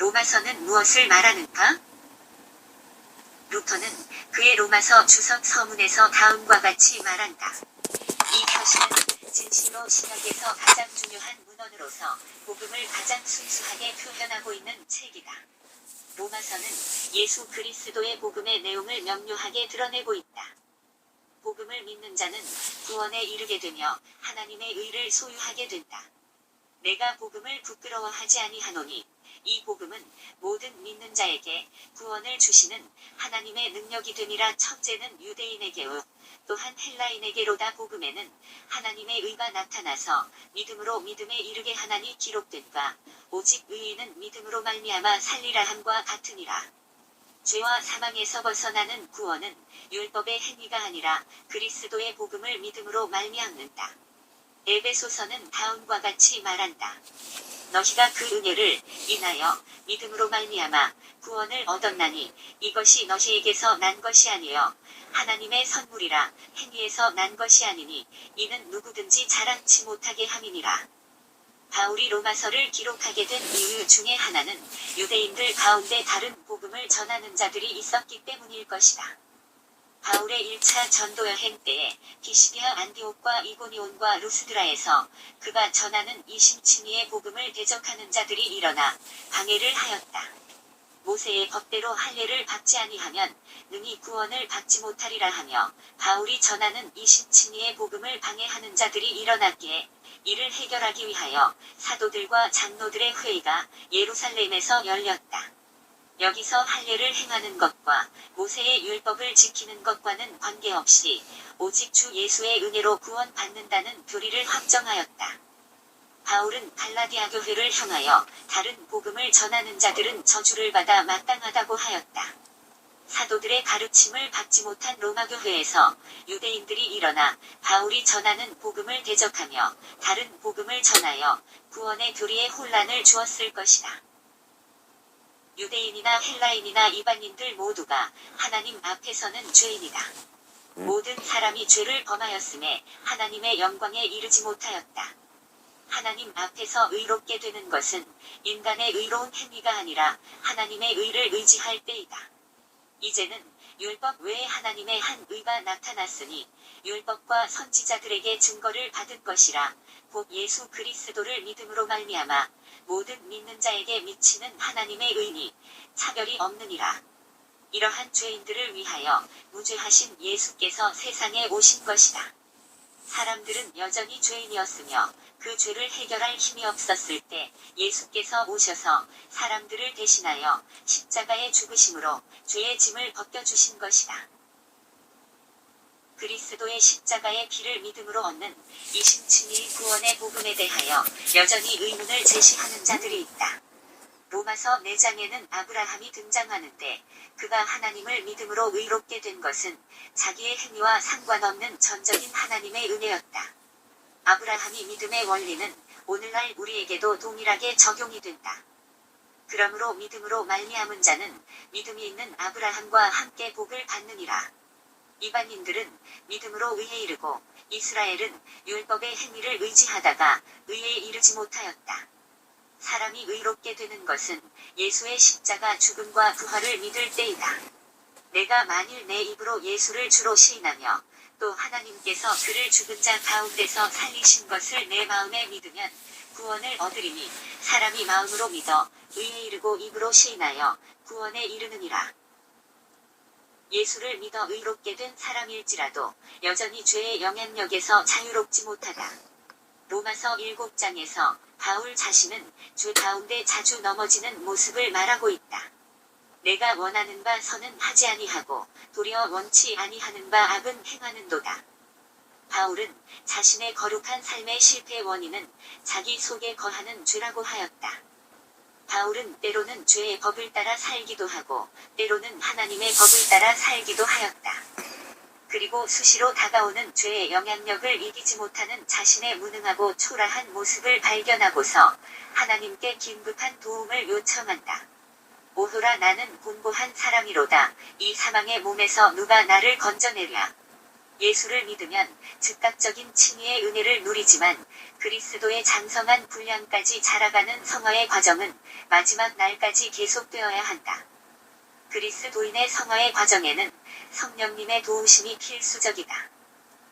로마서는 무엇을 말하는가? 루터는 그의 로마서 주석 서문에서 다음과 같이 말한다. 이 표시는 진실로 신약에서 가장 중요한 문헌으로서 복음을 가장 순수하게 표현하고 있는 책이다. 로마서는 예수 그리스도의 복음의 내용을 명료하게 드러내고 있다. 복음을 믿는 자는 구원에 이르게 되며 하나님의 의를 소유하게 된다. 내가 복음을 부끄러워하지 아니하노니 이 복음은 모든 믿는 자에게 구원을 주시는 하나님의 능력이 됨이라. 첫째는 유대인에게요 또한 헬라인에게로다. 복음에는 하나님의 의가 나타나서 믿음으로 믿음에 이르게 하나니 기록된가 오직 의인은 믿음으로 말미암아 살리라 함과 같으니라. 죄와 사망에서 벗어나는 구원은 율법의 행위가 아니라 그리스도의 복음을 믿음으로 말미암는다. 에베소서는 다음과 같이 말한다. 너희가 그 은혜를 인하여 믿음으로 말미암아 구원을 얻었나니 이것이 너희에게서 난 것이 아니요 하나님의 선물이라. 행위에서 난 것이 아니니 이는 누구든지 자랑치 못하게 함이니라. 바울이 로마서를 기록하게 된 이유 중에 하나는 유대인들 가운데 다른 복음을 전하는 자들이 있었기 때문일 것이다. 바울의 1차 전도 여행 때에 피시디아 안디옥과 이고니온과 루스드라에서 그가 전하는 이심칭의의 복음을 대적하는 자들이 일어나 방해를 하였다. 모세의 법대로 할례를 받지 아니하면 능히 구원을 받지 못하리라 하며 바울이 전하는 이심칭의의 복음을 방해하는 자들이 일어났기에 이를 해결하기 위하여 사도들과 장로들의 회의가 예루살렘에서 열렸다. 여기서 할례를 행하는 것과 모세의 율법을 지키는 것과는 관계없이 오직 주 예수의 은혜로 구원받는다는 교리를 확정하였다. 바울은 갈라디아 교회를 향하여 다른 복음을 전하는 자들은 저주를 받아 마땅하다고 하였다. 사도들의 가르침을 받지 못한 로마 교회에서 유대인들이 일어나 바울이 전하는 복음을 대적하며 다른 복음을 전하여 구원의 교리에 혼란을 주었을 것이다. 유대인이나 헬라인이나 이방인들 모두가 하나님 앞에서는 죄인이다. 모든 사람이 죄를 범하였음에 하나님의 영광에 이르지 못하였다. 하나님 앞에서 의롭게 되는 것은 인간의 의로운 행위가 아니라 하나님의 의를 의지할 때이다. 이제는 율법 외에 하나님의 한 의가 나타났으니 율법과 선지자들에게 증거를 받은 것이라. 곧 예수 그리스도를 믿음으로 말미암아 모든 믿는 자에게 미치는 하나님의 의니 차별이 없느니라. 이러한 죄인들을 위하여 무죄하신 예수께서 세상에 오신 것이다. 사람들은 여전히 죄인이었으며 그 죄를 해결할 힘이 없었을 때 예수께서 오셔서 사람들을 대신하여 십자가에 죽으심으로 죄의 짐을 벗겨주신 것이다. 그리스도의 십자가의 피를 믿음으로 얻는 이심칭의 구원의 복음에 대하여 여전히 의문을 제시하는 자들이 있다. 로마서 4장에는 아브라함이 등장하는데 그가 하나님을 믿음으로 의롭게 된 것은 자기의 행위와 상관없는 전적인 하나님의 은혜였다. 아브라함이 믿음의 원리는 오늘날 우리에게도 동일하게 적용이 된다. 그러므로 믿음으로 말미암은 자는 믿음이 있는 아브라함과 함께 복을 받느니라. 이방인들은 믿음으로 의에 이르고 이스라엘은 율법의 행위를 의지하다가 의에 이르지 못하였다. 사람이 의롭게 되는 것은 예수의 십자가 죽음과 부활을 믿을 때이다. 내가 만일 내 입으로 예수를 주로 시인하며 또 하나님께서 그를 죽은 자 가운데서 살리신 것을 내 마음에 믿으면 구원을 얻으리니 사람이 마음으로 믿어 의에 이르고 입으로 시인하여 구원에 이르느니라. 예수를 믿어 의롭게 된 사람일지라도 여전히 죄의 영향력에서 자유롭지 못하다. 로마서 7장에서 바울 자신은 죄 가운데 자주 넘어지는 모습을 말하고 있다. 내가 원하는 바 선은 하지 아니하고 도리어 원치 아니하는 바 악은 행하는도다. 바울은 자신의 거룩한 삶의 실패의 원인은 자기 속에 거하는 죄라고 하였다. 바울은 때로는 죄의 법을 따라 살기도 하고 때로는 하나님의 법을 따라 살기도 하였다. 그리고 수시로 다가오는 죄의 영향력을 이기지 못하는 자신의 무능하고 초라한 모습을 발견하고서 하나님께 긴급한 도움을 요청한다. 오호라 나는 곤고한 사람이로다. 이 사망의 몸에서 누가 나를 건져내랴. 예수를 믿으면 즉각적인 칭의의 은혜를 누리지만 그리스도의 장성한 분량까지 자라가는 성화의 과정은 마지막 날까지 계속되어야 한다. 그리스도인의 성화의 과정에는 성령님의 도우심이 필수적이다.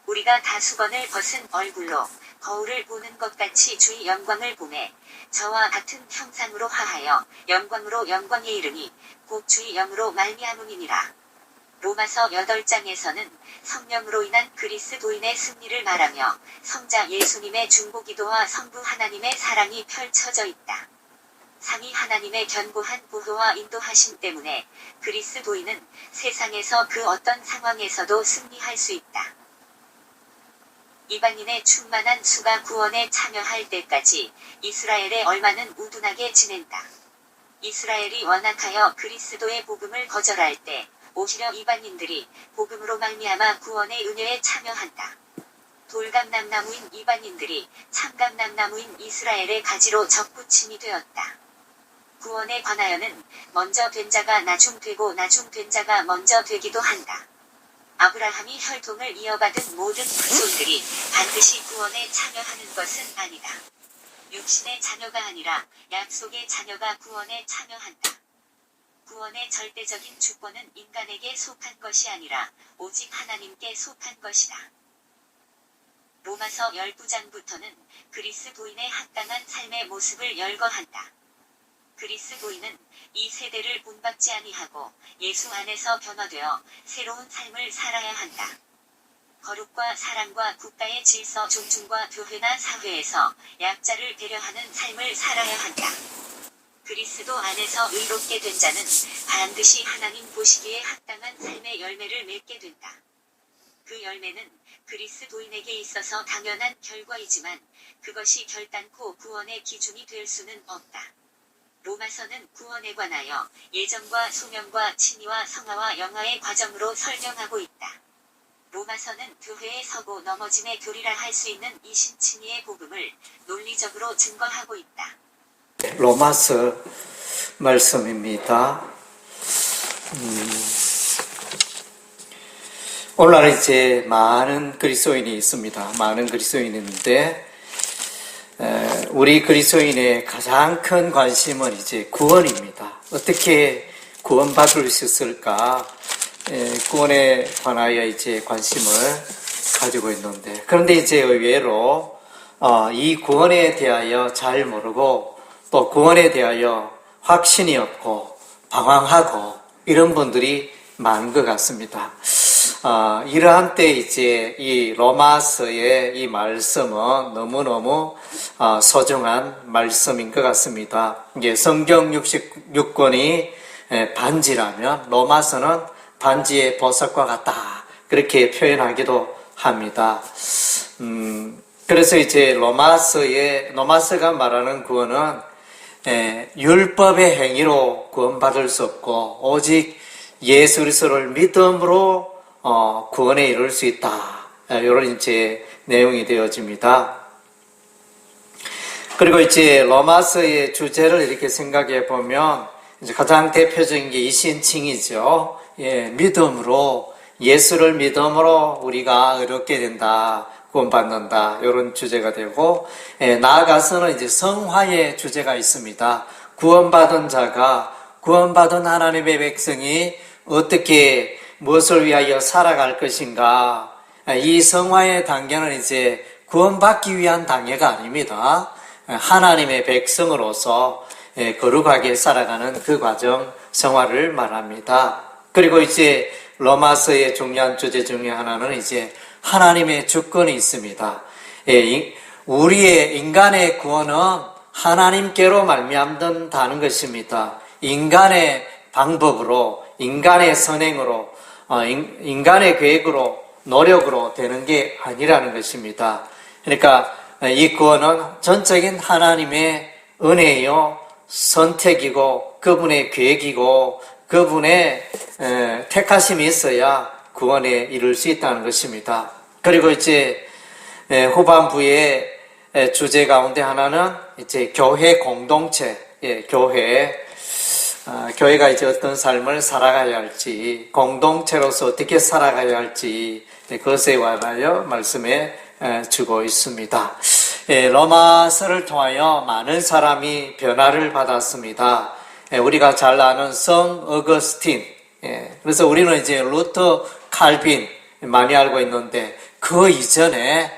우리가 다 수건을 벗은 얼굴로 거울을 보는 것 같이 주의 영광을 보매 저와 같은 형상으로 화하여 영광으로 영광에 이르니 곧 주의 영으로 말미암음이니라. 로마서 8장에서는 성령으로 인한 그리스도인의 승리를 말하며 성자 예수님의 중보기도와 성부 하나님의 사랑이 펼쳐져 있다. 삼위 하나님의 견고한 보호와 인도하심 때문에 그리스도인은 세상에서 그 어떤 상황에서도 승리할 수 있다. 이방인의 충만한 수가 구원에 참여할 때까지 이스라엘의 얼마는 우둔하게 지낸다. 이스라엘이 완악하여 그리스도의 복음을 거절할 때 오히려 이방인들이 복음으로 말미암아 구원의 은혜에 참여한다. 돌감람나무인 이방인들이 참감람나무인 이스라엘의 가지로 접붙임이 되었다. 구원에 관하여는 먼저 된 자가 나중 되고 나중 된 자가 먼저 되기도 한다. 아브라함이 혈통을 이어받은 모든 후손들이 반드시 구원에 참여하는 것은 아니다. 육신의 자녀가 아니라 약속의 자녀가 구원에 참여한다. 구원의 절대적인 주권은 인간에게 속한 것이 아니라 오직 하나님께 속한 것이다. 로마서 12장부터는 그리스도인의 합당한 삶의 모습을 열거한다. 그리스도인은 이 세대를 본받지 아니하고 예수 안에서 변화되어 새로운 삶을 살아야 한다. 거룩과 사랑과 국가의 질서 존중과 교회나 사회에서 약자를 배려하는 삶을 살아야 한다. 그리스도 안에서 의롭게 된 자는 반드시 하나님 보시기에 합당한 삶의 열매를 맺게 된다. 그 열매는 그리스도인에게 있어서 당연한 결과이지만 그것이 결단코 구원의 기준이 될 수는 없다. 로마서는 구원에 관하여 예정과 소명과 칭의와 성화와 영화의 과정으로 설명하고 있다. 로마서는 교회에 서고 넘어짐의 교리라 할 수 있는 이 신칭의의 복음을 논리적으로 증거하고 있다. 로마서 말씀입니다. 오늘날 이제 많은 그리스도인이 있습니다. 많은 그리스도인이 있는데 우리 그리스도인의 가장 큰 관심은 이제 구원입니다. 어떻게 구원받을 수 있을까? 구원에 관하여 이제 관심을 가지고 있는데, 그런데 이제 의외로 이 구원에 대하여 잘 모르고 또 구원에 대하여 확신이 없고 방황하고 이런 분들이 많은 것 같습니다. 이러한 때 이제 이 로마서의 이 말씀은 너무너무 소중한 말씀인 것 같습니다. 이게 성경 66권이 반지라면 로마서는 반지의 보석과 같다, 그렇게 표현하기도 합니다. 그래서 이제 로마서가 말하는 구원은 율법의 행위로 구원받을 수 없고 오직 예수 그리스도를 믿음으로 구원에 이룰 수 있다, 이런 이제 내용이 되어집니다. 그리고 이제 로마서의 주제를 이렇게 생각해 보면 이제 가장 대표적인 게 이신칭이죠. 믿음으로, 예수를 믿음으로 우리가 의롭게 된다, 구원받는다, 이런 주제가 되고, 나아가서는 이제 성화의 주제가 있습니다. 구원받은 자가, 구원받은 하나님의 백성이 어떻게 무엇을 위하여 살아갈 것인가. 이 성화의 단계는 이제 구원받기 위한 단계가 아닙니다. 하나님의 백성으로서 거룩하게 살아가는 그 과정, 성화를 말합니다. 그리고 이제 로마서의 중요한 주제 중에 하나는 이제 하나님의 주권이 있습니다. 우리의 인간의 구원은 하나님께로 말미암는다는 것입니다. 인간의 방법으로, 인간의 선행으로, 인간의 계획으로, 노력으로 되는 게 아니라는 것입니다. 그러니까 이 구원은 전적인 하나님의 은혜요, 선택이고 그분의 계획이고 그분의 택하심이 있어야 구원에 이룰 수 있다는 것입니다. 그리고 이제 후반부의 주제 가운데 하나는 이제 교회 공동체, 교회 교회가 이제 어떤 삶을 살아가야 할지, 공동체로서 어떻게 살아가야 할지, 그것에 관하여 말씀해 주고 있습니다. 로마서를 통하여 많은 사람이 변화를 받았습니다. 우리가 잘 아는 성 어거스틴, 그래서 우리는 이제 루터 칼빈 많이 알고 있는데, 그 이전에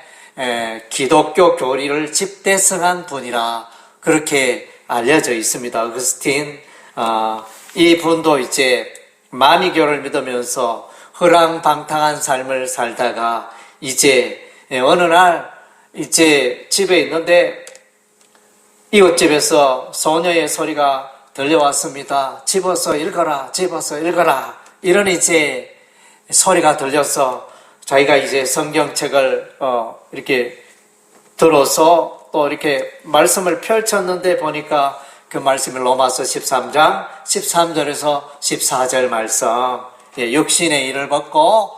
기독교 교리를 집대성한 분이라 그렇게 알려져 있습니다. 어거스틴, 이 분도 이제 마니교를 믿으면서 허랑방탕한 삶을 살다가 이제 어느 날 이제 집에 있는데 이웃집에서 소녀의 소리가 들려왔습니다. 집어서 읽어라, 집어서 읽어라. 이런 이제 소리가 들려서 자기가 이제 성경책을 이렇게 들어서 또 이렇게 말씀을 펼쳤는데 보니까 그 말씀이 로마서 13장 13절에서 14절 말씀, 육신의 일을 벗고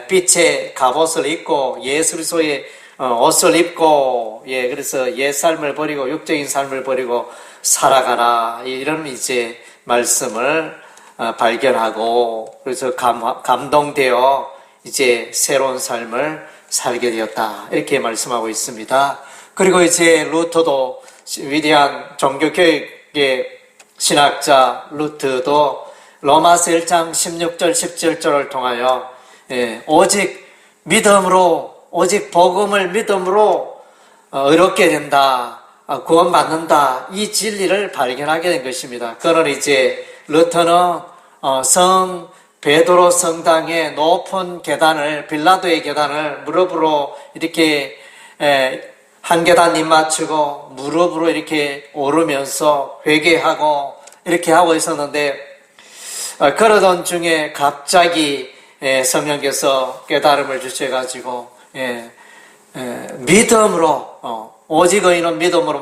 빛의 갑옷을 입고 예수 그리스도의 옷을 입고, 그래서 옛 삶을 버리고 육적인 삶을 버리고 살아가라, 이런 이제 말씀을 발견하고, 그래서 감동되어 이제 새로운 삶을 살게 되었다, 이렇게 말씀하고 있습니다. 그리고 이제 루터도, 위대한 종교교육의 신학자 루터도 로마서 1장 16절 17절을 통하여 오직 믿음으로, 오직 복음을 믿음으로 의롭게 된다, 구원받는다, 이 진리를 발견하게 된 것입니다. 그는 이제 루터는 성 베드로 성당의 높은 계단을, 빌라도의 계단을 무릎으로 이렇게 한 계단 입 맞추고 무릎으로 이렇게 오르면서 회개하고 이렇게 하고 있었는데, 그러던 중에 갑자기 성령께서 깨달음을 주셔가지고 믿음으로, 오직 의인은 믿음으로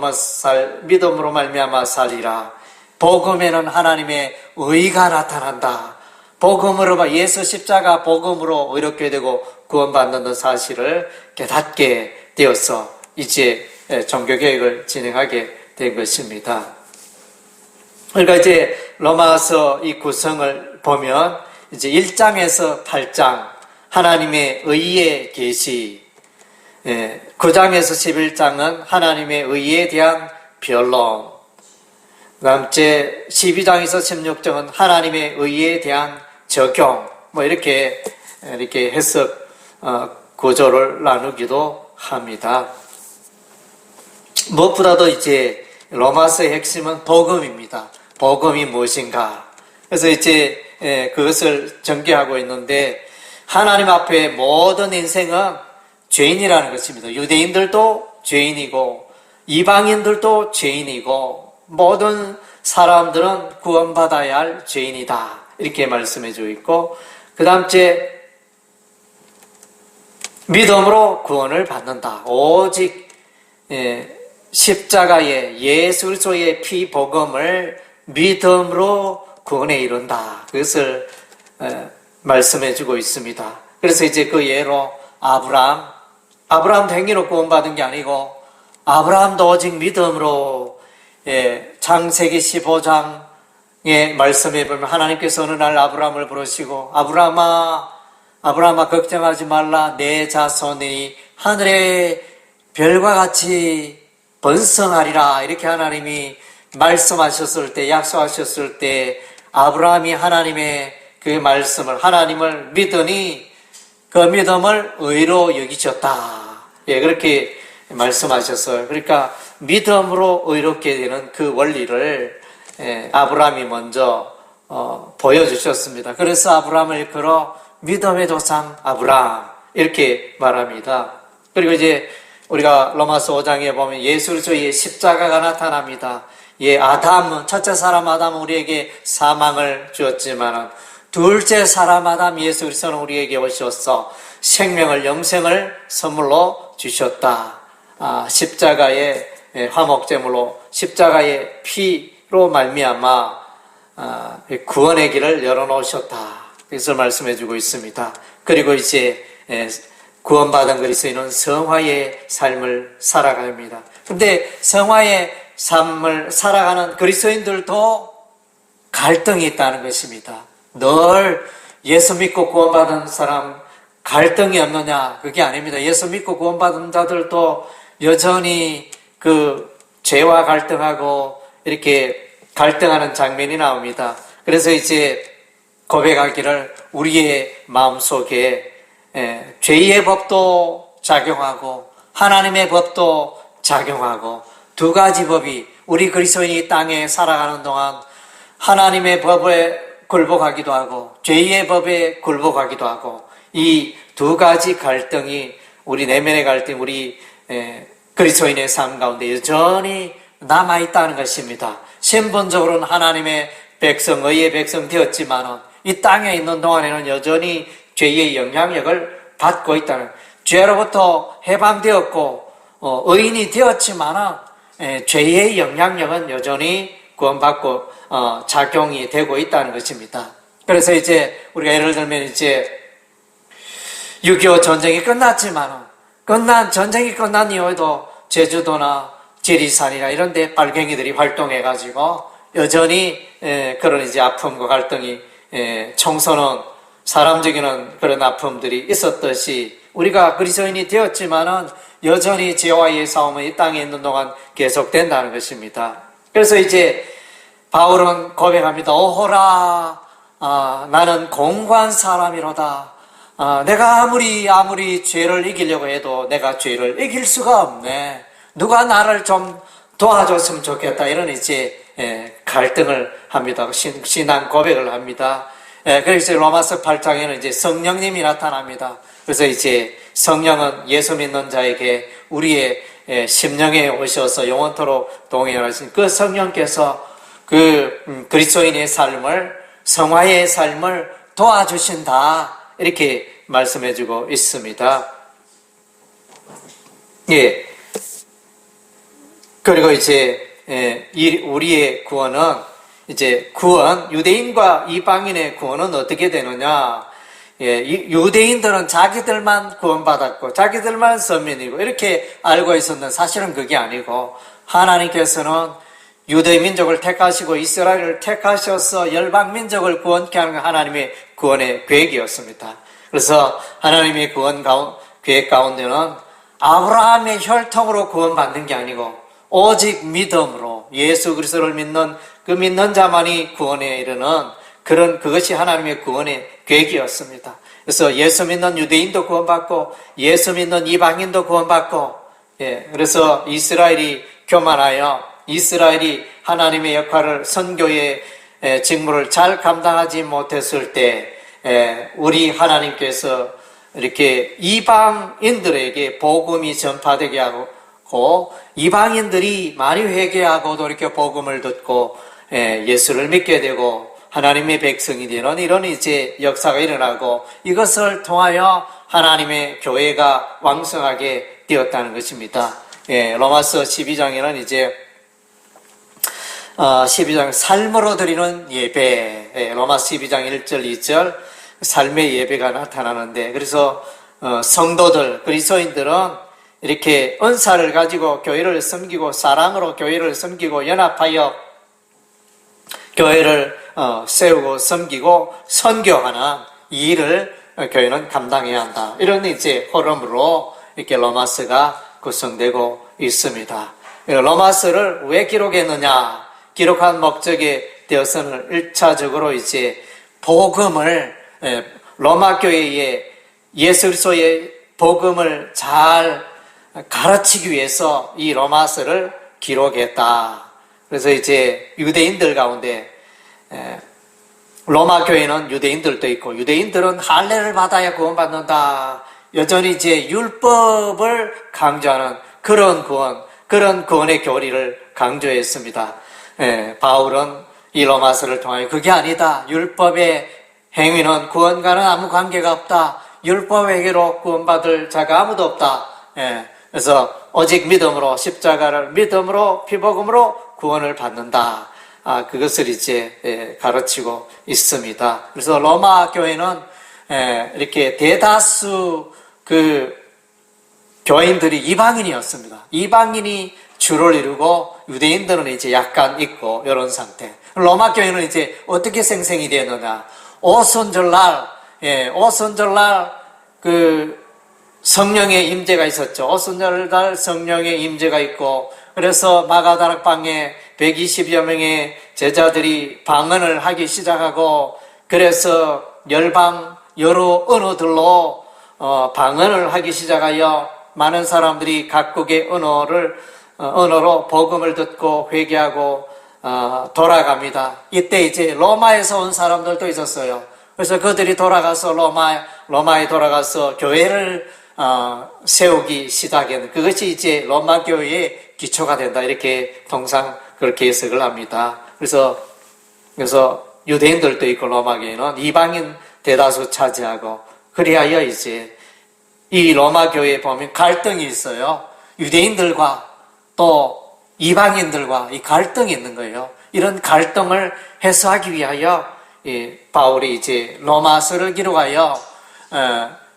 말미암아 살리라. 복음에는 하나님의 의가 나타난다. 복음으로, 예수 십자가 복음으로 의롭게 되고 구원받는 사실을 깨닫게 되어서 이제 종교개혁을 진행하게 된 것입니다. 그러니까 이제 로마서 이 구성을 보면 이제 1장에서 8장 하나님의 의의 계시, 9장에서 11장은 하나님의 의에 대한 변론, 그 다음 12장에서 16장은 하나님의 의에 대한 적용, 이렇게 해석 구조를 나누기도 합니다. 무엇보다도 이제 로마서의 핵심은 복음입니다. 복음이 무엇인가? 그래서 이제 그것을 전개하고 있는데, 하나님 앞에 모든 인생은 죄인이라는 것입니다. 유대인들도 죄인이고 이방인들도 죄인이고 모든 사람들은 구원받아야 할 죄인이다, 이렇게 말씀해 주고 있고, 그 다음 주에 믿음으로 구원을 받는다. 오직 십자가의 예수 그리스도의 피 복음을 믿음으로 구원에 이른다, 그것을 말씀해 주고 있습니다. 그래서 이제 그 예로 아브라함도 행위로 구원받은 게 아니고, 아브라함도 오직 믿음으로, 창세기 15장의 말씀에 보면 하나님께서 어느 날 아브라함을 부르시고, 아브라함아 걱정하지 말라, 내 자손이 하늘의 별과 같이 번성하리라, 이렇게 하나님이 말씀하셨을 때, 약속하셨을 때 아브라함이 하나님의 그 말씀을, 하나님을 믿으니 그 믿음을 의로 여기셨다, 그렇게 말씀하셨어요. 그러니까 믿음으로 의롭게 되는 그 원리를 아브라함이 먼저 보여주셨습니다. 그래서 아브라함을 일컬어 믿음의 조상 아브라함, 이렇게 말합니다. 그리고 이제 우리가 로마서 5장에 보면 예수 그리스도의 십자가가 나타납니다. 첫째 사람 아담은 우리에게 사망을 주었지만 둘째 사람 아담 예수 그리스도는 우리에게 오셔서 생명을, 영생을 선물로 주셨다. 십자가의 화목제물로, 십자가의 피로 말미암아 구원의 길을 열어놓으셨다, 이것을 말씀해주고 있습니다. 그리고 이제 구원받은 그리스도인은 성화의 삶을 살아갑니다. 근데 성화의 삶을 살아가는 그리스도인들도 갈등이 있다는 것입니다. 늘 예수 믿고 구원받은 사람 갈등이 없느냐? 그게 아닙니다. 예수 믿고 구원받은 자들도 여전히 그 죄와 갈등하고 이렇게 갈등하는 장면이 나옵니다. 그래서 이제 고백하기를 우리의 마음속에 죄의 법도 작용하고 하나님의 법도 작용하고 두 가지 법이 우리 그리스도인이 땅에 살아가는 동안 하나님의 법에 굴복하기도 하고 죄의 법에 굴복하기도 하고 이 두 가지 갈등이 우리 내면의 갈등, 우리 그리스도인의 삶 가운데 여전히 남아있다는 것입니다. 신분적으로는 하나님의 백성, 의의 백성 되었지만 이 땅에 있는 동안에는 여전히 죄의 영향력을 받고 있다는, 죄로부터 해방되었고 의인이 되었지만 죄의 영향력은 여전히 구원받고 작용이 되고 있다는 것입니다. 그래서 이제 우리가 예를 들면 이제 6.25 전쟁이 끝났지만 전쟁이 끝난 이후에도 제주도나 지리산이나 이런 데 빨갱이들이 활동해가지고 여전히 그런 이제 아픔과 갈등이 청소는 사람 죽이는 그런 아픔들이 있었듯이 우리가 그리스도인이 되었지만은 여전히 죄와의 싸움은 이 땅에 있는 동안 계속된다는 것입니다. 그래서 이제 바울은 고백합니다. 오호라, 나는 공고한 사람이로다. 내가 아무리 죄를 이기려고 해도 내가 죄를 이길 수가 없네. 누가 나를 좀 도와줬으면 좋겠다. 이런 이제 갈등을 합니다. 신앙 고백을 합니다. 그래서 로마서 8장에는 이제 성령님이 나타납니다. 그래서 이제 성령은 예수 믿는 자에게 우리의 심령에 오셔서 영원토록 동행하신 그 성령께서 그 그리스도인의 삶을, 성화의 삶을 도와주신다. 이렇게 말씀해주고 있습니다. 예. 그리고 이제 우리의 구원은 이제 유대인과 이방인의 구원은 어떻게 되느냐? 유대인들은 자기들만 구원받았고 자기들만 선민이고 이렇게 알고 있었는데 사실은 그게 아니고 하나님께서는 유대 민족을 택하시고 이스라엘을 택하셔서 열방 민족을 구원케 하는 하나님의 구원의 계획이었습니다. 그래서 하나님의 구원 계획 가운데는 아브라함의 혈통으로 구원받는 게 아니고 오직 믿음으로 예수 그리스도를 믿는 그 믿는 자만이 구원에 이르는 그것이 하나님의 구원의 계획이었습니다. 그래서 예수 믿는 유대인도 구원받고 예수 믿는 이방인도 구원받고 그래서 이스라엘이 교만하여 이스라엘이 하나님의 역할을 선교의 직무를 잘 감당하지 못했을 때 우리 하나님께서 이렇게 이방인들에게 복음이 전파되게 하고 이방인들이 많이 회개하고도 이렇게 복음을 듣고 예수를 믿게 되고 하나님의 백성이 되는 이런 이제 역사가 일어나고 이것을 통하여 하나님의 교회가 왕성하게 되었다는 것입니다. 로마서 12장에는 이제 12장 삶으로 드리는 예배, 로마서 12장 1절 2절 삶의 예배가 나타나는데 그래서 성도들, 그리스도인들은 이렇게 은사를 가지고 교회를 섬기고 사랑으로 교회를 섬기고 연합하여 교회를 세우고 섬기고 선교하는 이 일을 교회는 감당해야 한다. 이런 이제 흐름으로 이렇게 로마서가 구성되고 있습니다. 로마서를 왜 기록했느냐? 기록한 목적에 대해서는 1차적으로 이제 복음을 로마 교회에 예수 그리스도의 복음을 잘 가르치기 위해서 이 로마서를 기록했다. 그래서 이제 유대인들 가운데 로마 교회는 유대인들도 있고 유대인들은 할례를 받아야 구원받는다. 여전히 이제 율법을 강조하는 그런 구원의 교리를 강조했습니다. 바울은 이 로마서를 통하여 그게 아니다. 율법의 행위는 구원과는 아무 관계가 없다. 율법에게로 구원받을 자가 아무도 없다. 그래서 오직 믿음으로 십자가를 믿음으로 피복음으로 구원을 받는다. 그것을 이제 가르치고 있습니다. 그래서 로마 교회는 이렇게 대다수 그 교인들이 이방인이었습니다. 이방인이 주를 이루고 유대인들은 이제 약간 있고 이런 상태. 로마 교회는 이제 어떻게 생성이 되느냐? 오순절날, 오순절날 그 성령의 임재가 있었죠. 오순절날 성령의 임재가 있고, 그래서 마가다락방에 120여 명의 제자들이 방언을 하기 시작하고, 그래서 열방 여러 언어들로 방언을 하기 시작하여 많은 사람들이 각국의 언어로 복음을 듣고 회개하고 돌아갑니다. 이때 이제 로마에서 온 사람들도 있었어요. 그래서 그들이 돌아가서 로마에 돌아가서 교회를 세우기 시작했는, 그것이 이제 로마 교회의 기초가 된다, 이렇게 통상 그렇게 해석을 합니다. 그래서 유대인들도 있고 로마 교회는 이방인 대다수 차지하고, 그리하여 이제 이 로마 교회에 보면 갈등이 있어요. 유대인들과 또 이방인들과 이 갈등이 있는 거예요. 이런 갈등을 해소하기 위하여 바울이 이제 로마서를 기록하여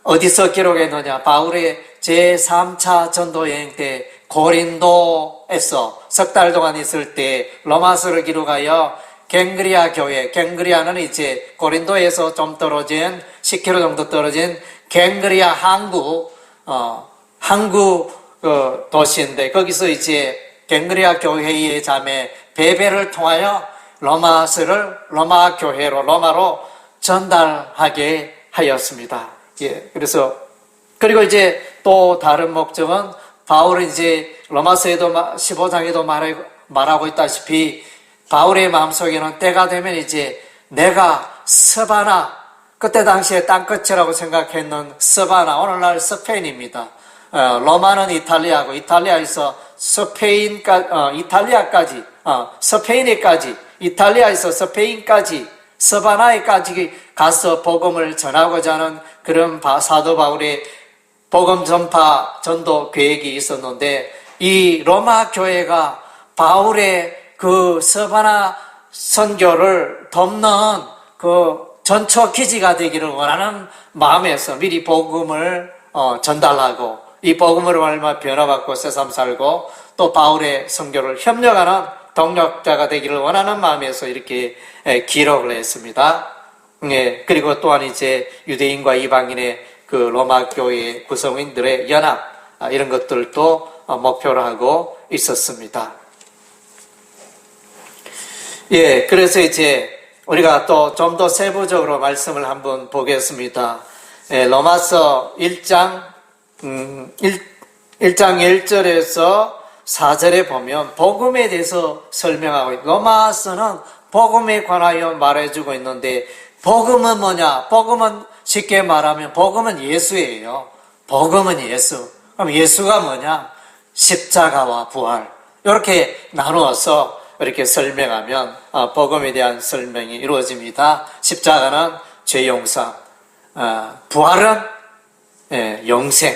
어디서 기록했느냐? 바울의 제3차 전도 여행 때 고린도에서 석 달 동안 있을 때 로마서를 기록하여 갱그리아 교회, 갱그리아는 이제 고린도에서 좀 떨어진 10km 정도 떨어진 갱그리아 항구 도시인데, 거기서 이제 갱그리아 교회의 자매 베베를 통하여 로마서를 로마 교회로, 로마로 전달하게 하였습니다. 그리고 이제 또 다른 목적은, 바울은 이제 로마서에도 15장에도 말하고 있다시피 바울의 마음속에는 때가 되면 이제 내가 서바나, 그때 당시에 땅끝이라고 생각했는 서바나, 오늘날 스페인입니다. 로마는 이탈리아고, 이탈리아에서 이탈리아까지, 스페인에까지, 이탈리아에서 스페인까지, 서바나에까지 가서 복음을 전하고자 하는 그런 사도 바울의 복음 전파 전도 계획이 있었는데, 이 로마 교회가 바울의 그 서바나 선교를 돕는 그 전초 기지가 되기를 원하는 마음에서 미리 복음을 전달하고, 이 복음으로 얼마 변화받고 새삼 살고, 또 바울의 선교를 협력하는 동력자가 되기를 원하는 마음에서 이렇게 기록을 했습니다. 그리고 또한 이제 유대인과 이방인의 그 로마 교회 구성인들의 연합, 이런 것들도 목표로 하고 있었습니다. 그래서 이제 우리가 또 좀 더 세부적으로 말씀을 한번 보겠습니다. 로마서 1장 1절에서 4절에 보면 복음에 대해서 설명하고 있고, 로마서는 복음에 관하여 말해주고 있는데, 복음은 뭐냐? 복음은 쉽게 말하면 복음은 예수예요. 복음은 예수. 그럼 예수가 뭐냐? 십자가와 부활. 이렇게 나누어서 이렇게 설명하면 복음에 대한 설명이 이루어집니다. 십자가는 죄 용서, 부활은 영생,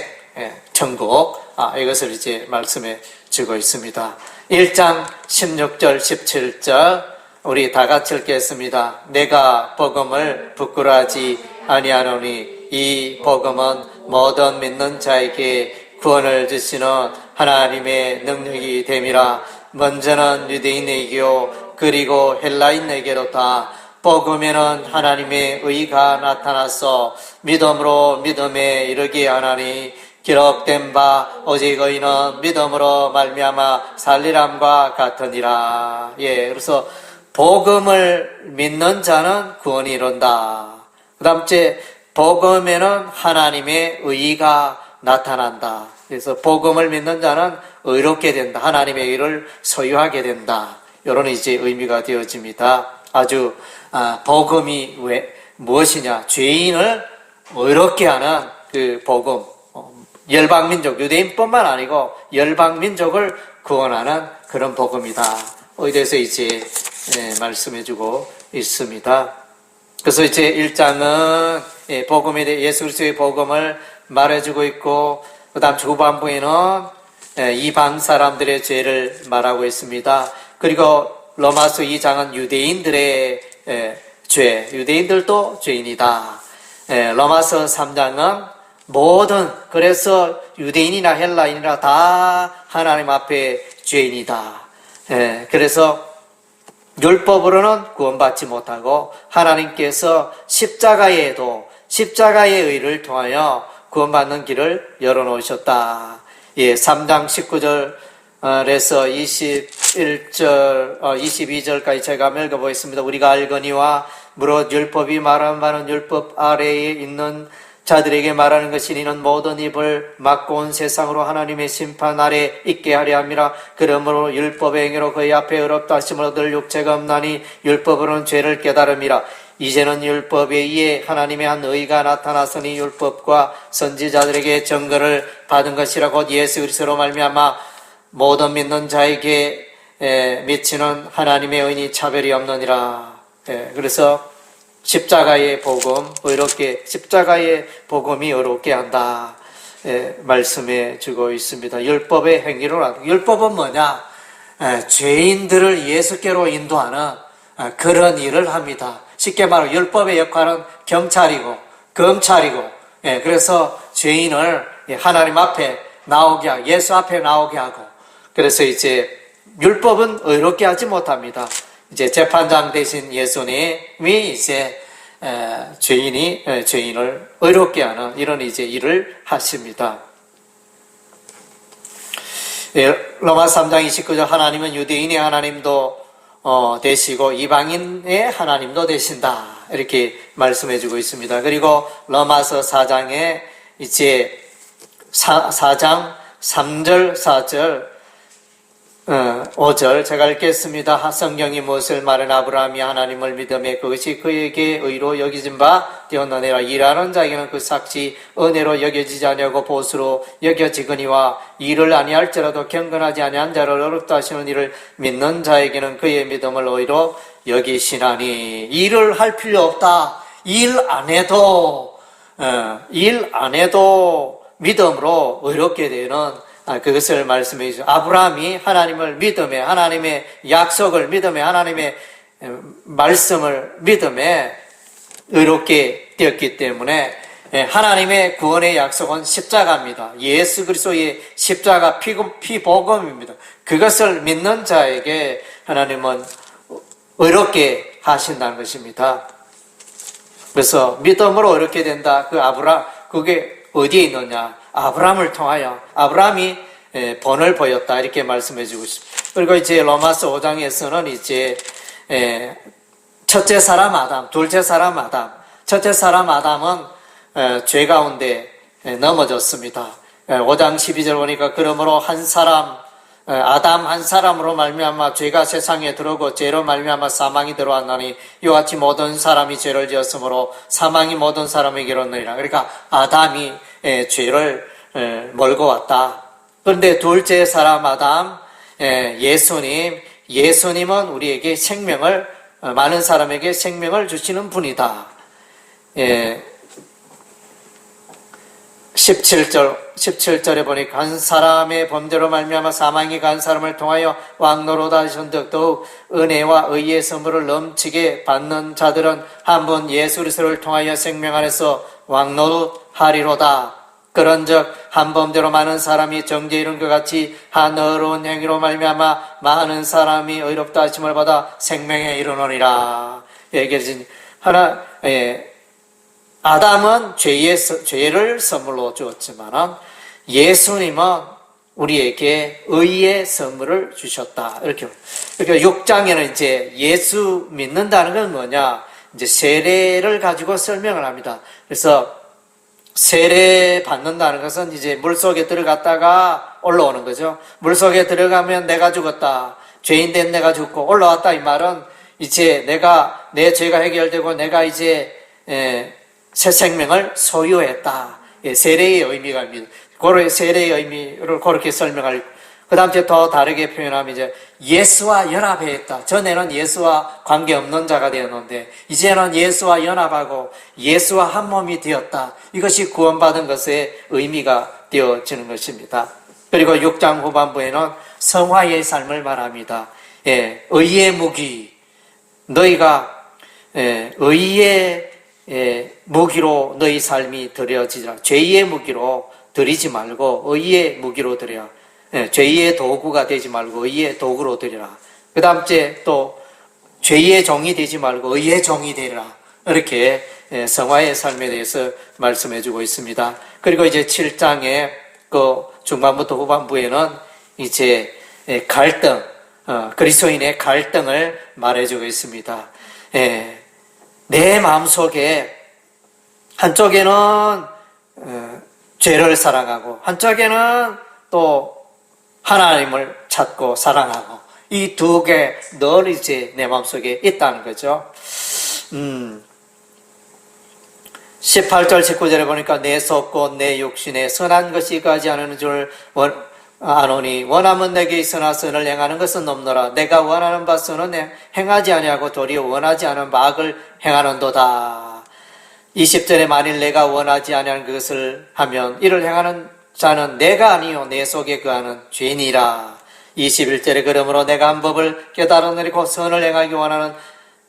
천국, 이것을 이제 말씀해 주고 있습니다. 1장 16절 17절 우리 다 같이 읽겠습니다. 내가 복음을 부끄러워하지 아니하노니 이 복음은 모든 믿는 자에게 구원을 주시는 하나님의 능력이 됨이라. 먼저는 유대인에게요 그리고 헬라인에게로다. 복음에는 하나님의 의가 나타나서 믿음으로 믿음에 이르게 하나니, 기록된 바 오직 의인은 믿음으로 말미암아 살리람과 같으니라. 그래서 복음을 믿는 자는 구원이 이룬다. 그 다음째, 복음에는 하나님의 의가 나타난다. 그래서 복음을 믿는 자는 의롭게 된다. 하나님의 의를 소유하게 된다. 이런 이제 의미가 되어집니다. 아주 복음이 무엇이냐? 죄인을 의롭게 하는 그 복음. 열방민족, 유대인뿐만 아니고 열방민족을 구원하는 그런 복음이다. 에 대해서 이제 말씀해주고 있습니다. 그래서 이제 1장은 복음에 대해 예수 그리스도의 복음을 말해주고 있고, 그 다음 후반부에는 이방 사람들의 죄를 말하고 있습니다. 그리고 로마서 2장은 유대인들의 죄, 유대인들도 죄인이다. 로마서 3장은 그래서 유대인이나 헬라인이나 다 하나님 앞에 죄인이다. 그래서 율법으로는 구원받지 못하고 하나님께서 십자가의 의를 통하여 구원받는 길을 열어놓으셨다. 예, 3장 19절에서 22절까지 제가 한번 읽어보겠습니다. 우리가 알거니와 무릇 율법이 말하는 바는 율법 아래에 있는 자들에게 말하는 것이 이는 모든 입을 막고 온 세상으로 하나님의 심판 아래 있게 하려 함이라. 그러므로 율법의 행위로 그의 앞에 의롭다 하심을 얻을 육체가 없나니 율법으로는 죄를 깨달음이라. 이제는 율법에 의해 하나님의 한 의가 나타났으니 율법과 선지자들에게 증거를 받은 것이라. 곧 예수 그리스도로 말미암아 모든 믿는 자에게 미치는 하나님의 의인이 차별이 없느니라. 그래서 십자가의 복음이 의롭게 한다. 말씀해 주고 있습니다. 율법의 행위로, 율법은 뭐냐? 죄인들을 예수께로 인도하는 그런 일을 합니다. 쉽게 말하면 율법의 역할은 경찰이고 검찰이고, 그래서 죄인을 하나님 앞에 나오게 하고 예수 앞에 나오게 하고, 그래서 이제 율법은 의롭게 하지 못합니다. 이제 재판장 대신 예수님이 이제 죄인을 의롭게 하는 이런 이제 일을 하십니다. 로마 3장 29절 하나님은 유대인의 하나님도 되시고 이방인의 하나님도 되신다. 이렇게 말씀해 주고 있습니다. 그리고 로마서 4장에 이제 4장 3절 4절 5절 제가 읽겠습니다. 성경이 무엇을 말하는 아브라함이 하나님을 믿음에 그것이 그에게 의로 여겨진 바 되었느니라. 일하는 자에게는 그 삭시 은혜로 여겨지지 아니하고 보수로 여겨지거니와 일을 아니할지라도 경건하지 아니한 자를 어렵다 하시는 일을 믿는 자에게는 그의 믿음을 의로 여기시나니. 일을 할 필요 없다. 일 안 해도 믿음으로 의롭게 되는 그것을 말씀해 주죠. 아브라함이 하나님을 믿음에, 하나님의 약속을 믿음에, 하나님의 말씀을 믿음에 의롭게 되었기 때문에 하나님의 구원의 약속은 십자가입니다. 예수 그리스도의 십자가 피복음입니다. 그것을 믿는 자에게 하나님은 의롭게 하신다는 것입니다. 그래서 믿음으로 의롭게 된다. 그게 어디에 있느냐? 아브라함을 통하여 아브라함이 본을 보였다. 이렇게 말씀해 주고 있습니다. 그리고 이제 로마서 5장에서는 이제 첫째 사람 아담, 둘째 사람 아담. 첫째 사람 아담은 죄 가운데 넘어졌습니다. 5장 12절 보니까 그러므로 아담 한 사람으로 말미암아 죄가 세상에 들어오고 죄로 말미암아 사망이 들어왔나니 이와 같이 모든 사람이 죄를 지었으므로 사망이 모든 사람에게로 오느니라. 그러니까 아담이 죄를 몰고 왔다. 그런데 둘째 사람 아담 예수님은 우리에게 많은 사람에게 생명을 주시는 분이다. 17절에 보니까 한 사람의 범죄로 말미암아 사망이 간 사람을 통하여 왕노로다 하신즉 더욱 은혜와 의의 선물을 넘치게 받는 자들은 한 분 예수 그리스도를 통하여 생명 안에서 왕노릇하리로다. 그런즉 한 범죄로 많은 사람이 정죄 이룬 것 같이 한 어려운 행위로 말미암아 많은 사람이 의롭다 하심을 받아 생명에 이르노니라. 얘기해진 아담은 죄를 선물로 주었지만 예수님은 우리에게 의의 선물을 주셨다. 이렇게. 그러니까 6장에는 이제 예수 믿는다는 건 뭐냐? 이제 세례를 가지고 설명을 합니다. 그래서 세례 받는다는 것은 이제 물속에 들어갔다가 올라오는 거죠. 물속에 들어가면 내가 죽었다. 죄인 된 내가 죽고 올라왔다. 이 말은 이제 내 죄가 해결되고 내가 이제 새 생명을 소유했다. 세례의 의미가 있습니다. 세례의 의미를 그렇게 설명할. 그 다음 주에 더 다르게 표현하면 이제 예수와 연합했다. 전에는 예수와 관계없는 자가 되었는데 이제는 예수와 연합하고 예수와 한 몸이 되었다. 이것이 구원받은 것의 의미가 되어지는 것입니다. 그리고 6장 후반부에는 성화의 삶을 말합니다. 의의 무기. 너희가 의의 무기로 너희 삶이 드려지라. 죄의 무기로 드리지 말고 의의 무기로 드려. 죄의 도구가 되지 말고 의의 도구로 드리라. 그 다음 주에 또 죄의 종이 되지 말고 의의 종이 되라. 이렇게 성화의 삶에 대해서 말씀해 주고 있습니다. 그리고 이제 7장의 그 중반부터 후반부에는 이제 갈등, 그리스도인의 갈등을 말해주고 있습니다. 내 마음속에 한쪽에는 죄를 사랑하고 한쪽에는 또 하나님을 찾고 사랑하고 이 두 개 늘 이제 내 마음속에 있다는 거죠. 18절 19절에 보니까 내 속 곧 내 육신에 선한 것이 가지 않은 줄 아노니 원하면 내게 있으나 선을 행하는 것은 없노라. 내가 원하는 바 선은 행하지 아니하고 도리어 원하지 않은 바 악을 행하는도다. 20절에 만일 내가 원하지 아니하는 것을 하면 이를 행하는 자는 내가 아니요 내 속에 거하는 죄니라. 21절에 그러므로 내가 한 법을 깨달아내리고 선을 행하기 원하는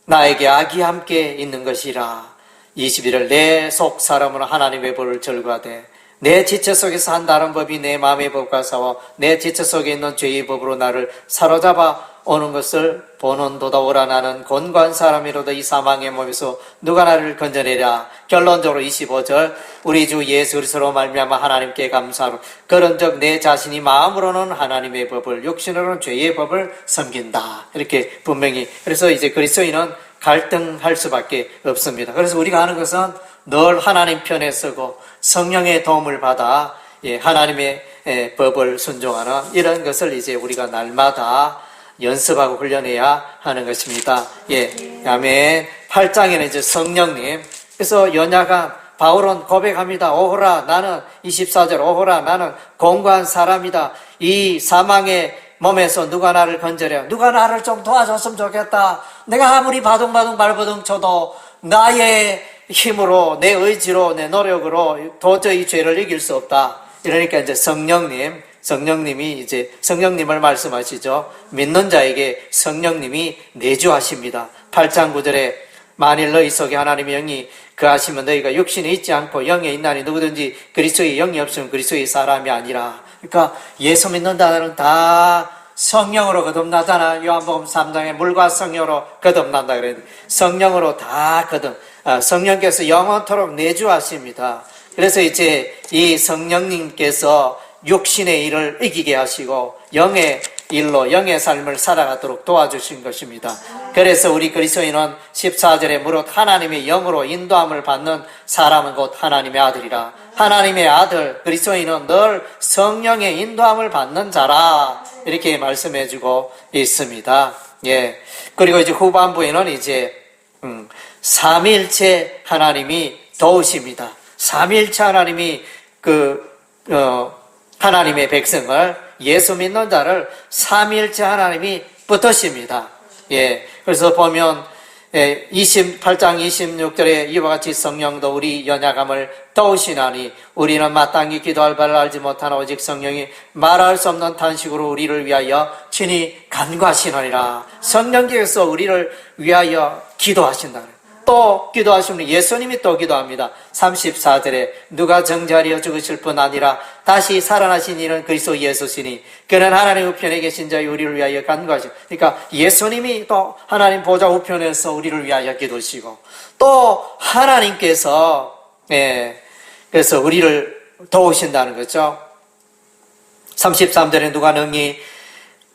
나에게 악이 함께 있는 것이라. 21절 내 속 사람은 하나님의 법을 절거하되 내 지체 속에서 한 다른 법이 내 마음의 법과 싸워 내 지체 속에 있는 죄의 법으로 나를 사로잡아 오는 것을 보는도다. 오라 나는 곤고한 사람이로다. 이 사망의 몸에서 누가 나를 건져내랴. 결론적으로 25절 우리 주 예수 그리스도로 말미암아 하나님께 감사하로 그런즉 내 자신이 마음으로는 하나님의 법을 육신으로는 죄의 법을 섬긴다. 이렇게 분명히. 그래서 이제 그리스도인은 갈등할 수밖에 없습니다. 그래서 우리가 하는 것은 늘 하나님 편에 서고 성령의 도움을 받아 하나님의 법을 순종하는 이런 것을 이제 우리가 날마다 연습하고 훈련해야 하는 것입니다. 아멘. 8장에는 이제 성령님. 그래서 연약한 바울은 고백합니다. 오호라 나는 24절 오호라 나는 공고한 사람이다. 이 사망의 몸에서 누가 나를 건져려. 누가 나를 좀 도와줬으면 좋겠다. 내가 아무리 바둥바둥 발버둥 쳐도 나의 힘으로 내 의지로 내 노력으로 도저히 죄를 이길 수 없다. 이러니까 이제 성령님이 이제 성령님을 말씀하시죠. 믿는 자에게 성령님이 내주하십니다. 8장 9절에 만일 너희 속에 하나님의 영이 그하시면 너희가 육신에 있지 않고 영에 있나니 누구든지 그리스도의 영이 없으면 그리스도의 사람이 아니라. 그러니까 예수 믿는 자들은 다 성령으로 거듭나잖아. 요한복음 3장에 물과 성령으로 거듭난다 그랬는데 성령으로 다 성령께서 영원토록 내주하십니다. 그래서 이제 이 성령님께서 육신의 일을 이기게 하시고 영의 일로 영의 삶을 살아가도록 도와주신 것입니다. 그래서 우리 그리스도인은 14절에 무릇 하나님의 영으로 인도함을 받는 사람은 곧 하나님의 아들이라. 하나님의 아들 그리스도인은 늘 성령의 인도함을 받는 자라. 이렇게 말씀해주고 있습니다. 그리고 이제 후반부에는 이제 삼위일체 하나님이 도우십니다. 삼위일체 하나님이 하나님의 백성을 예수 믿는 자를 삼위일체 하나님이 붙드십니다. 그래서 보면 28장 26절에 이와 같이 성령도 우리 연약함을 도우시나니 우리는 마땅히 기도할 바를 알지 못하나 오직 성령이 말할 수 없는 탄식으로 우리를 위하여 친히 간구하시느니라. 성령께서 우리를 위하여 기도하신다. 또 기도하시면 예수님이 또 기도합니다. 34절에 누가 정죄하려 죽으실 뿐 아니라 다시 살아나신 이는 그리스도 예수시니 그는 하나님 우편에 계신 자의 우리를 위하여 간구하시고. 그러니까 예수님이 또 하나님 보좌 우편에서 우리를 위하여 기도하시고 또 하나님께서 그래서 우리를 도우신다는 거죠. 33절에 누가 능히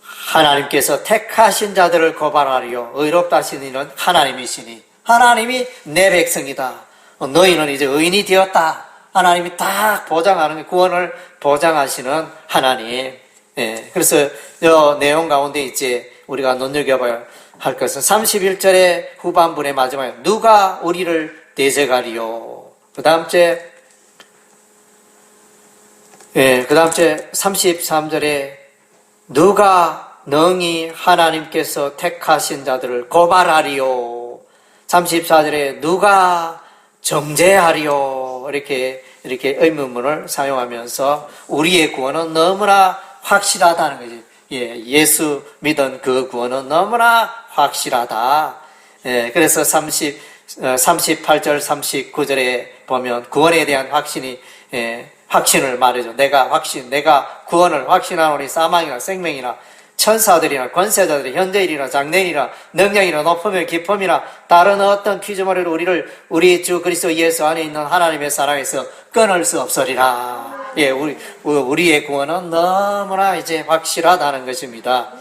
하나님께서 택하신 자들을 고발하리요 의롭다 하신 이는 하나님이시니 하나님이 내 백성이다. 너희는 이제 의인이 되었다. 하나님이 딱 보장하는 구원을 보장하시는 하나님. 그래서 이 내용 가운데 이제 우리가 눈여겨봐야 할 것은 31절의 후반부의 마지막에 누가 우리를 대적하리요. 그 다음 주에 33절에 누가 능히 하나님께서 택하신 자들을 고발하리요. 34절에 누가 정죄하리요. 이렇게 의문문을 사용하면서 우리의 구원은 너무나 확실하다는 거지. 예수 믿은 그 구원은 너무나 확실하다. 그래서 38절 39절에 보면 구원에 대한 확신을 말해줘. 내가 구원을 확신하노니 사망이나 생명이나 천사들이나 권세자들이 현재일이나 장래일이나 능력이나 높음이나 기품이나 다른 어떤 피조물을 우리 주 그리스도 예수 안에 있는 하나님의 사랑에서 끊을 수 없으리라. 예, 우리의 구원은 너무나 이제 확실하다는 것입니다.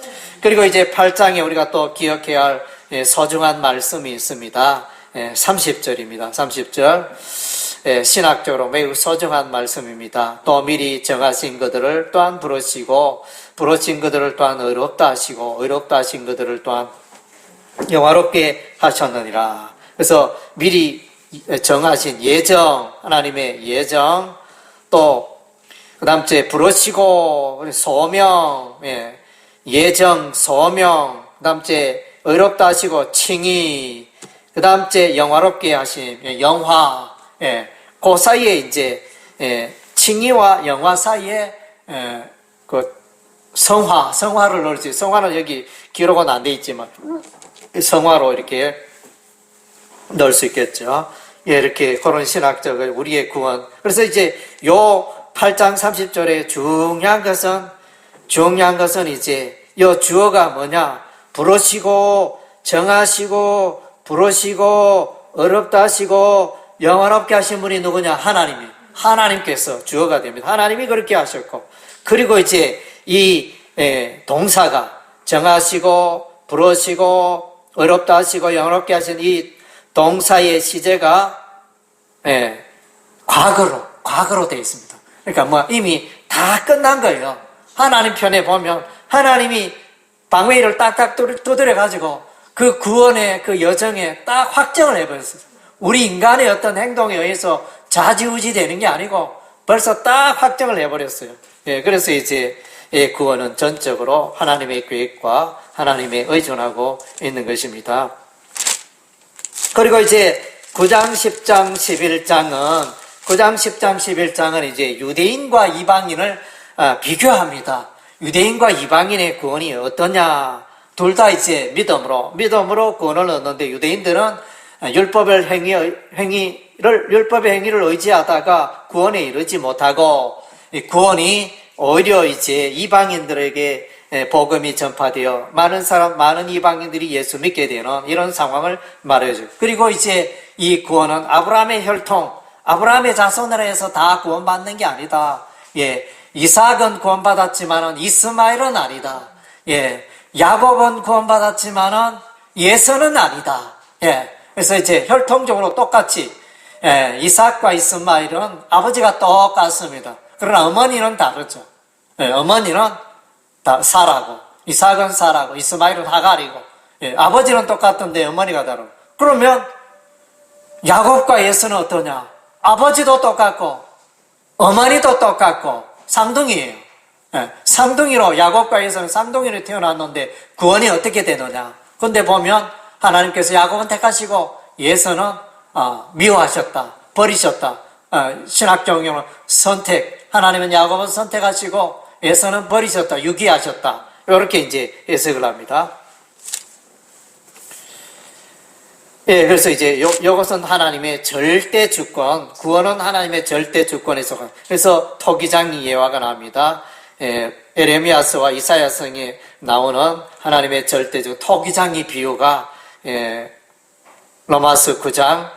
그리고 이제 8장에 우리가 또 기억해야 할 소중한 말씀이 있습니다. 30절입니다. 30절. 신학적으로 매우 소중한 말씀입니다. 또 미리 정하신 것들을 또한 부르신 것들을 또한 의롭다 하시고 의롭다 하신 것들을 또한 영화롭게 하셨느니라. 그래서 미리 정하신 예정, 하나님의 예정, 또 그 다음 주에 부르시고 소명, 예정, 소명, 그 다음 주에 의롭다 하시고 칭의, 그 다음 주에 영화롭게 하심, 영화, 그 사이에 이제 칭의와 영화 사이에 그 성화를 넣을지, 성화는 여기 기록은 안 돼 있지만 성화로 이렇게 넣을 수 있겠죠. 이렇게 그런 신학적인 우리의 구원. 그래서 이제 요 8장 30절에 중요한 것은 이제 요 주어가 뭐냐? 부르시고 정하시고 부르시고 어렵다 하시고 영원롭게 하신 분이 누구냐? 하나님께서 주어가 됩니다. 하나님이 그렇게 하셨고, 그리고 이제 이 동사가 정하시고 부르시고 어렵다 하시고 영원롭게 하신 이 동사의 시제가 과거로 되어 있습니다. 그러니까 이미 다 끝난 거예요. 하나님 편에 보면 하나님이 방회를 딱딱 두드려 가지고 그 구원의 그 여정에 딱 확정을 해버렸어요. 우리 인간의 어떤 행동에 의해서 좌지우지 되는 게 아니고 벌써 딱 확정을 해버렸어요. 그래서 이제 구원은 전적으로 하나님의 계획과 하나님에 의존하고 있는 것입니다. 그리고 이제 9장, 10장, 11장은 이제 유대인과 이방인을 비교합니다. 유대인과 이방인의 구원이 어떠냐? 둘 다 이제 믿음으로 구원을 얻는데, 유대인들은 율법의 행위를 의지하다가 구원에 이르지 못하고, 이 구원이 오히려 이제 이방인들에게 복음이 전파되어 많은 이방인들이 예수 믿게 되는 이런 상황을 말해줘요. 그리고 이제 이 구원은 아브라함의 혈통, 아브라함의 자손으로 해서 다 구원받는 게 아니다. 이삭은 구원받았지만은 이스마엘은 아니다. 야곱은 구원받았지만은 예서는 아니다. 그래서 이제 혈통적으로 똑같이 이삭과 이스마엘은 아버지가 똑같습니다. 그러나 어머니는 다르죠. 어머니는 다 사라고, 이삭은 사라고, 이스마엘은 하갈이고, 아버지는 똑같은데 어머니가 다르고. 그러면 야곱과 예서는 어떠냐? 아버지도 똑같고 어머니도 똑같고 쌍둥이에요. 쌍둥이로, 야곱과 예서는 쌍둥이로 태어났는데 구원이 어떻게 되느냐? 근데 보면 하나님께서 야곱은 택하시고 예서는 미워하셨다, 버리셨다. 신학적인 경우는 선택, 하나님은 야곱은 선택하시고 예서는 버리셨다, 유기하셨다. 이렇게 이제 해석을 합니다. 그래서 이제 요것은 하나님의 절대 주권, 구원은 하나님의 절대 주권에서, 그래서 토기장 예화가 나옵니다. 에레미야서와 이사야서에 나오는 하나님의 절대 주권, 토기장이 비유가 로마서 9장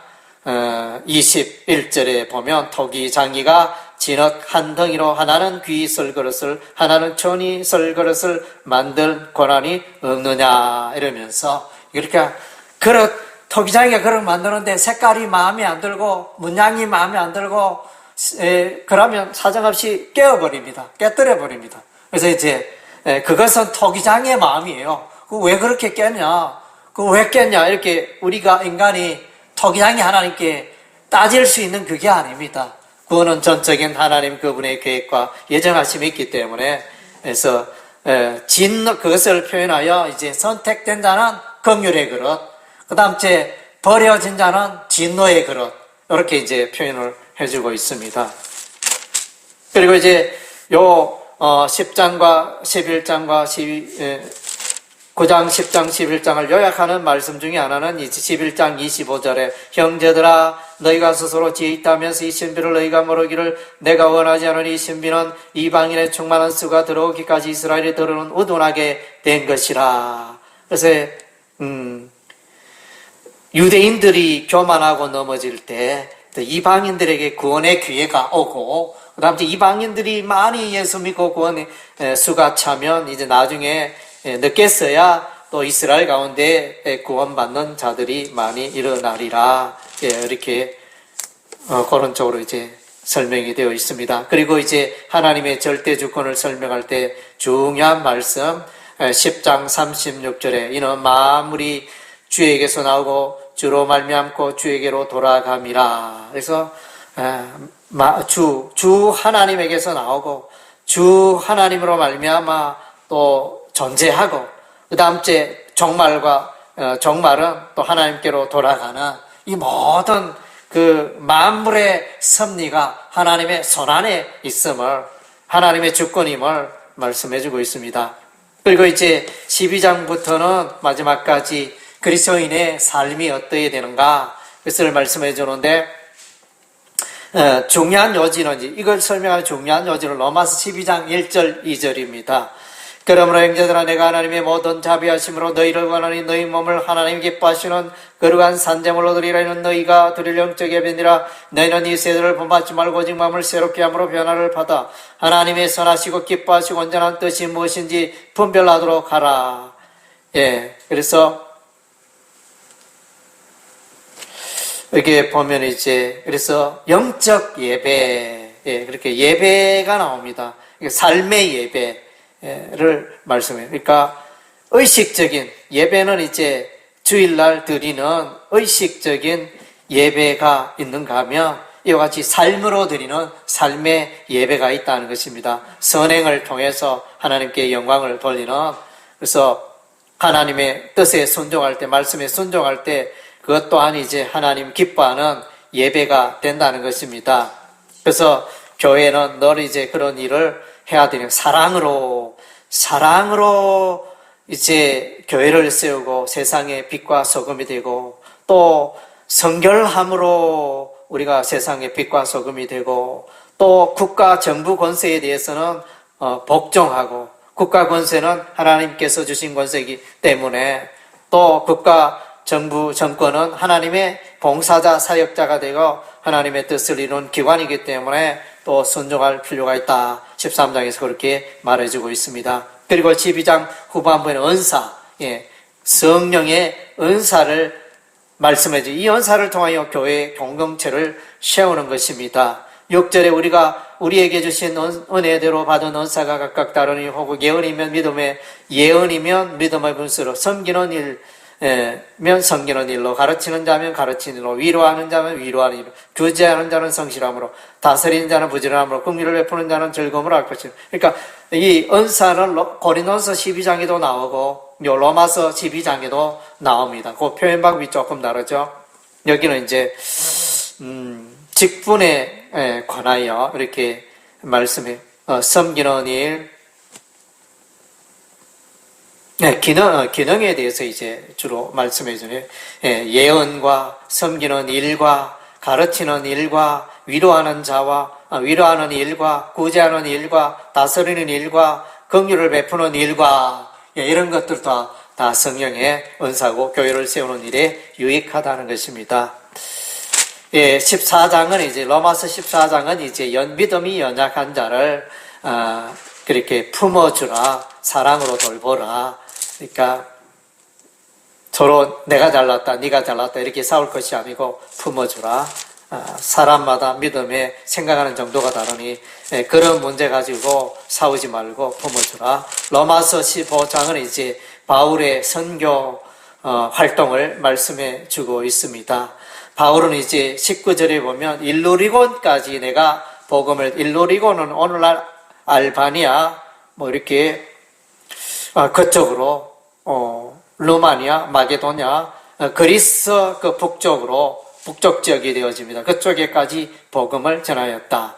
21절에 보면 토기장이가 진흙 한 덩이로 하나는 귀 쓸 그릇을 하나는 천이 쓸 그릇을 만들 권한이 없느냐 이러면서, 이렇게 토기장이가 그릇 만드는데 색깔이 마음에 안 들고 문양이 마음에 안 들고 그러면 사정없이 깨뜨려 버립니다. 그래서 이제 그것은 토기장의 마음이에요. 왜 그렇게 깼냐? 왜 깼냐? 이렇게 우리가 인간이 토기장이 하나님께 따질 수 있는 그게 아닙니다. 그거는 전적인 하나님 그분의 계획과 예정하심이 있기 때문에, 그래서 그것을 표현하여 이제 선택된 자는 긍휼의 그릇, 그 다음 째 버려진 자는 진노의 그릇, 이렇게 이제 표현을 해주고 있습니다. 그리고 이제 요 10장과 11장과 9장, 10장, 11장을 요약하는 말씀 중에 하나는 11장 25절에 형제들아 너희가 스스로 지혜 있다면서 이 신비를 너희가 모르기를 내가 원하지 않은 이 신비는 이방인의 충만한 수가 들어오기까지 이스라엘이 들어오는 우둔하게 된 것이라. 그래서 유대인들이 교만하고 넘어질 때 이방인들에게 구원의 기회가 오고 그 다음에 이방인들이 많이 예수 믿고 구원의 수가 차면 이제 나중에 늦겠어야 또 이스라엘 가운데 구원받는 자들이 많이 일어나리라. 이렇게 그런 쪽으로 이제 설명이 되어 있습니다. 그리고 이제 하나님의 절대 주권을 설명할 때 중요한 말씀 10장 36절에 이는 만물이 주에게서 나오고 주로 말미암고 주에게로 돌아감이라. 그래서 주 하나님에게서 나오고 주 하나님으로 말미암아 또 존재하고 그 다음째 종말은 또 하나님께로 돌아가는 이 모든 그 만물의 섭리가 하나님의 손안에 있음을 하나님의 주권임을 말씀해주고 있습니다. 그리고 이제 12장부터는 마지막까지 그리스도인의 삶이 어떠해야 되는가 그것을 말씀해 주는데 중요한 요지는 이걸 설명하는 중요한 요지는 로마서 12장 1절 2절입니다. 그러므로 형제들아 내가 하나님의 모든 자비하심으로 너희를 원하니 너희 몸을 하나님 기뻐하시는 거룩한 산제물로 드리라. 이는 너희가 드릴 영적 예배니라. 너희는 이 세대를 본받지 말고 오직 마음을 새롭게 함으로 변화를 받아 하나님의 선하시고 기뻐하시고 온전한 뜻이 무엇인지 분별하도록 하라. 그래서 이렇게 보면 이제 그래서 영적 예배, 그렇게 예배가 나옵니다. 삶의 예배를 말씀해요. 그러니까 의식적인 예배는 이제 주일날 드리는 의식적인 예배가 있는가 하면 이와 같이 삶으로 드리는 삶의 예배가 있다는 것입니다. 선행을 통해서 하나님께 영광을 돌리는, 그래서 하나님의 뜻에 순종할 때, 말씀에 순종할 때 그것 또한 이제 하나님 기뻐하는 예배가 된다는 것입니다. 그래서 교회는 늘 이제 그런 일을 해야 되는 사랑으로 이제 교회를 세우고 세상의 빛과 소금이 되고 또 성결함으로 우리가 세상의 빛과 소금이 되고 또 국가 정부 권세에 대해서는 복종하고 국가 권세는 하나님께서 주신 권세이기 때문에 또 국가 정부 정권은 하나님의 봉사자 사역자가 되고 하나님의 뜻을 이룬 기관이기 때문에 또 순종할 필요가 있다. 13장에서 그렇게 말해주고 있습니다. 그리고 12장 후반부에는 은사, 성령의 은사를 말씀해주고 이 은사를 통하여 교회의 공동체를 세우는 것입니다. 6절에 우리가 우리에게 주신 은혜대로 받은 은사가 각각 다르니 혹은 예언이면 믿음의 예언이면 믿음의 분수로 섬기는 일 면 섬기는 일로 가르치는 자면 가르치는 일로 위로하는 자면 위로하는 일로 교제하는 자는 성실함으로 다스리는 자는 부지런함으로 긍휼을 베푸는 자는 즐거움으로 할 것이다. 그러니까 이 은사는 고린도서 12장에도 나오고 로마서 12장에도 나옵니다. 그 표현 방법이 조금 다르죠. 여기는 이제 직분에 관하여 이렇게 말씀해 섬기는 일 기능에 대해서 이제 주로 말씀해 주네요. 예언과 섬기는 일과 가르치는 일과 위로하는 일과 구제하는 일과 다스리는 일과 긍휼을 베푸는 일과 이런 것들도 다 성령의 은사고 교회를 세우는 일에 유익하다는 것입니다. 14장은 이제 로마서 14장은 이제 믿음이 연약한 자를 그렇게 품어주라, 사랑으로 돌보라. 그러니까 서로 내가 잘났다, 네가 잘났다 이렇게 싸울 것이 아니고 품어주라. 사람마다 믿음에 생각하는 정도가 다르니 그런 문제 가지고 싸우지 말고 품어주라. 로마서 15장은 이제 바울의 선교 활동을 말씀해 주고 있습니다. 바울은 이제 19절에 보면 일루리곤까지 내가 복음을, 일루리곤은 오늘날 알바니아 이렇게 그쪽으로 루마니아, 마게도냐, 그리스 그 북쪽 지역이 되어집니다. 그쪽에까지 복음을 전하였다.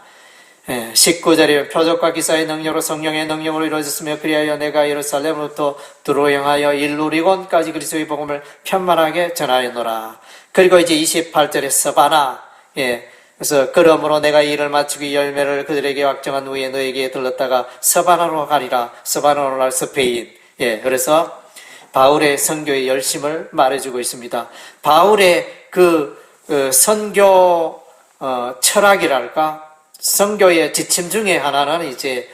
19절에 표적과 기사의 능력으로 성령의 능력으로 이루어졌으며 그리하여 내가 예루살렘으로부터 두로 향하여 일루리곤까지 그리스도의 복음을 편만하게 전하였노라. 그리고 이제 28절에 서바나, 그래서 그러므로 내가 이 일을 마치고 이 열매를 그들에게 확정한 후에 너에게 들렀다가 서바나로 가리라. 서바나로 날 스페인. 그래서 바울의 선교의 열심을 말해주고 있습니다. 바울의 선교 철학이랄까, 선교의 지침 중에 하나는 이제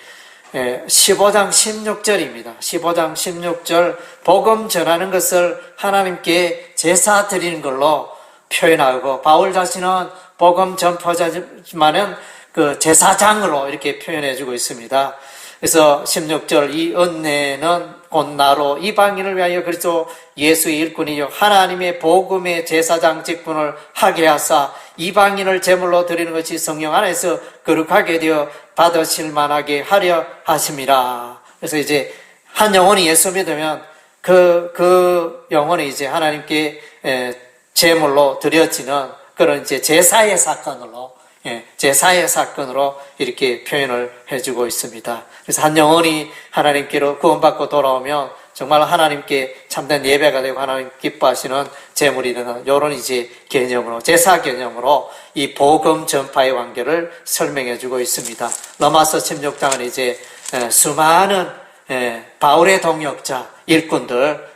15장 16절입니다. 15장 16절 복음 전하는 것을 하나님께 제사 드리는 걸로 표현하고, 바울 자신은 복음 전파자지만은 그 제사장으로 이렇게 표현해주고 있습니다. 그래서 16절 이 은혜는 곧 나로 이방인을 위하여 그리스도 예수의 일꾼이요 하나님의 복음의 제사장 직분을 하게 하사 이방인을 제물로 드리는 것이 성령 안에서 거룩하게 되어 받으실 만하게 하려 하심이라. 그래서 이제 한 영혼이 예수 믿으면 그 영혼이 이제 하나님께 제물로 드려지는 그런 이제 제사의 사건으로 이렇게 표현을 해주고 있습니다. 그래서 한 영혼이 하나님께로 구원받고 돌아오면 정말 하나님께 참된 예배가 되고 하나님 기뻐하시는 제물이 되는 이런 이제 개념으로, 제사 개념으로 이 복음 전파의 관계를 설명해주고 있습니다. 로마서 16장은 이제 수많은 바울의 동역자, 일꾼들,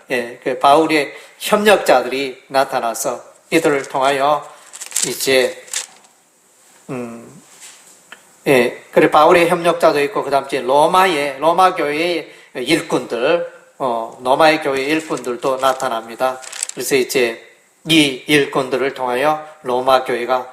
그 바울의 협력자들이 나타나서 이들을 통하여 이제 그래 바울의 협력자도 있고 그다음 이제 로마 교회의 일꾼들, 로마의 교회 일꾼들도 나타납니다. 그래서 이제 이 일꾼들을 통하여 로마 교회가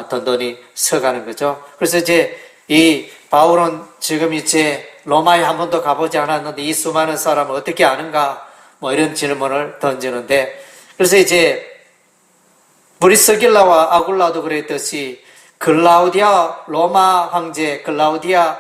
든든히 서가는 거죠. 그래서 이제 이 바울은 지금 이제 로마에 한 번도 가보지 않았는데 이 수많은 사람을 어떻게 아는가, 뭐 이런 질문을 던지는데, 그래서 이제 브리스길라와 아굴라도 그랬듯이 글라우디아, 로마 황제 글라우디아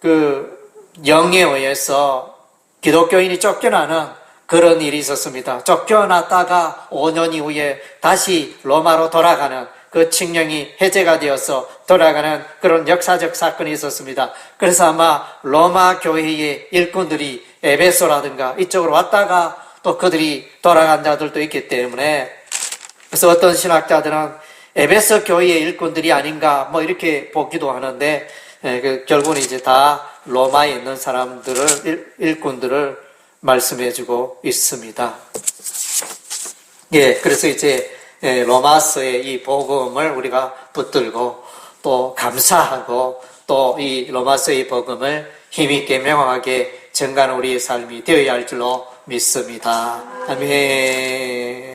그 영에 의해서 기독교인이 쫓겨나는 그런 일이 있었습니다. 쫓겨났다가 5년 이후에 다시 로마로 돌아가는 그 칙령이 해제가 되어서 돌아가는 그런 역사적 사건이 있었습니다. 그래서 아마 로마 교회의 일꾼들이 에베소라든가 이쪽으로 왔다가 또 그들이 돌아간 자들도 있기 때문에, 그래서 어떤 신학자들은 에베소 교회의 일꾼들이 아닌가 뭐 이렇게 보기도 하는데, 결국은 이제 다 로마에 있는 사람들을, 일꾼들을 말씀해주고 있습니다. 그래서 이제 로마서의 이 복음을 우리가 붙들고 또 감사하고 또 이 로마서의 복음을 힘있게 명확하게 전가하는 우리의 삶이 되어야 할 줄로 믿습니다. 아멘.